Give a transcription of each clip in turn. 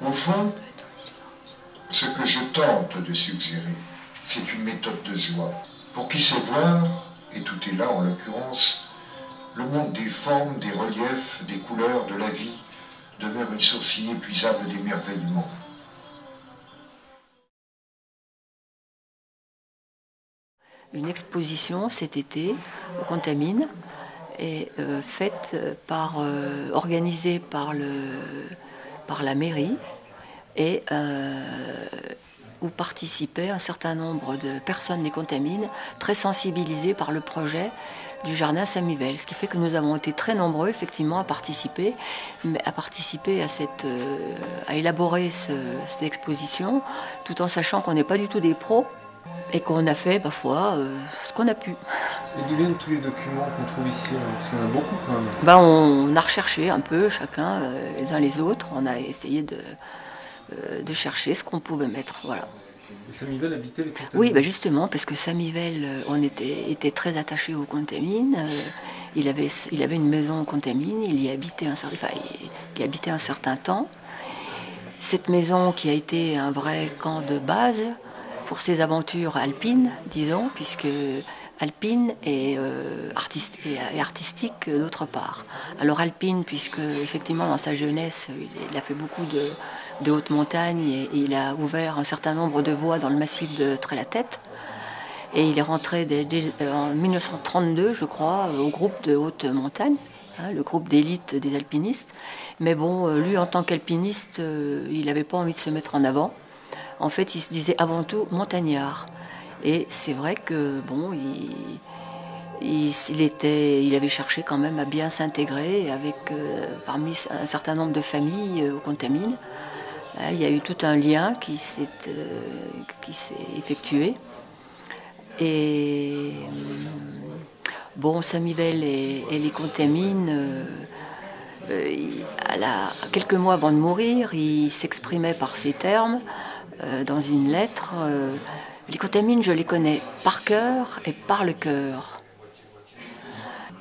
Au fond, ce que je tente de suggérer, c'est une méthode de joie. Pour qui sait voir, et tout est là en l'occurrence, le monde des formes, des reliefs, des couleurs, de la vie, demeure une source inépuisable d'émerveillement. Une exposition cet été au Contamine est organisée par la mairie et où participaient un certain nombre de personnes des Contamines très sensibilisées par le projet du jardin Saint-Mivelle, ce qui fait que nous avons été très nombreux effectivement à participer à élaborer cette exposition, tout en sachant qu'on n'est pas du tout des pros et qu'on a fait parfois ce qu'on a pu. Et d'où viennent tous les documents qu'on trouve ici? Parce qu'il y en a beaucoup quand même. On a recherché un peu chacun les uns les autres, on a essayé de chercher ce qu'on pouvait mettre, voilà. Et Saint-Mivelle habitait les Contamines? Oui, justement, parce que Saint-Mivelle, était très attaché aux Contamines. Il avait une maison aux Contamines, il y habitait un certain temps. Cette maison qui a été un vrai camp de base pour ses aventures alpines, disons, puisque alpine et artistique d'autre part. Alors alpine, puisque effectivement dans sa jeunesse, il a fait beaucoup de hautes montagnes et il a ouvert un certain nombre de voies dans le massif de Trait-la-Tête. Et il est rentré en 1932, je crois, au groupe de haute montagne, le groupe d'élite des alpinistes. Mais bon, lui, en tant qu'alpiniste, il n'avait pas envie de se mettre en avant. En fait, il se disait avant tout montagnard. Et c'est vrai que, bon, il avait cherché quand même à bien s'intégrer parmi un certain nombre de familles aux Contamines. Il y a eu tout un lien qui s'est effectué. Et bon, Saint-Mivelle et les Contamines, quelques mois avant de mourir, il s'exprimait par ces termes dans une lettre. Les Contamines, je les connais par cœur et par le cœur.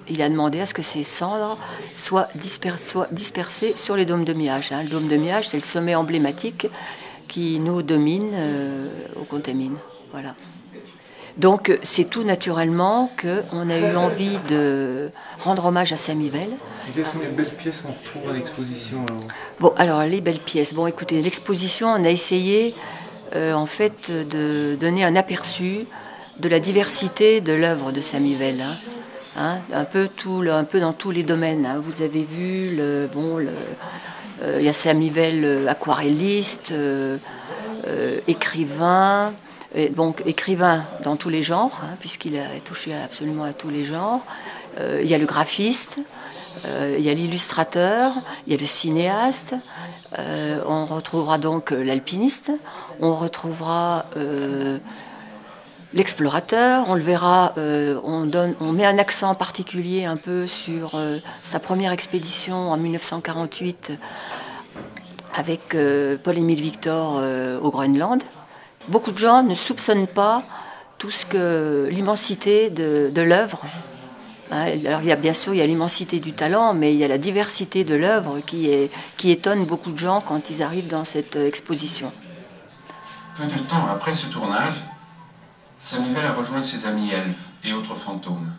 Il a demandé à ce que ces cendres soient dispersées sur les dômes de Miage. Le dôme de Miage, c'est le sommet emblématique qui nous domine aux Contamines. Voilà. Donc c'est tout naturellement qu'on a eu envie de rendre hommage à Saint-Mivelle. Et quelles sont les belles pièces qu'on retrouve à l'exposition alors? Bon, alors les belles pièces. Bon, écoutez, l'exposition, on a essayé en fait de donner un aperçu de la diversité de l'œuvre de Saint-Mivelle. Un peu dans tous les domaines. Vous avez vu, il y a Saint-Mivelle aquarelliste, écrivain. Donc écrivain dans tous les genres, puisqu'il a touché absolument à tous les genres. Il y a le graphiste, il y a l'illustrateur, il y a le cinéaste. On retrouvera donc l'alpiniste, on retrouvera l'explorateur, on le verra, on met un accent particulier un peu sur sa première expédition en 1948 avec Paul-Émile Victor au Groenland. Beaucoup de gens ne soupçonnent pas l'immensité de l'œuvre. Alors bien sûr, il y a l'immensité du talent, mais il y a la diversité de l'œuvre qui étonne beaucoup de gens quand ils arrivent dans cette exposition. Peu de temps après ce tournage, Saint-Mivelle a rejoint ses amis elfes et autres fantômes.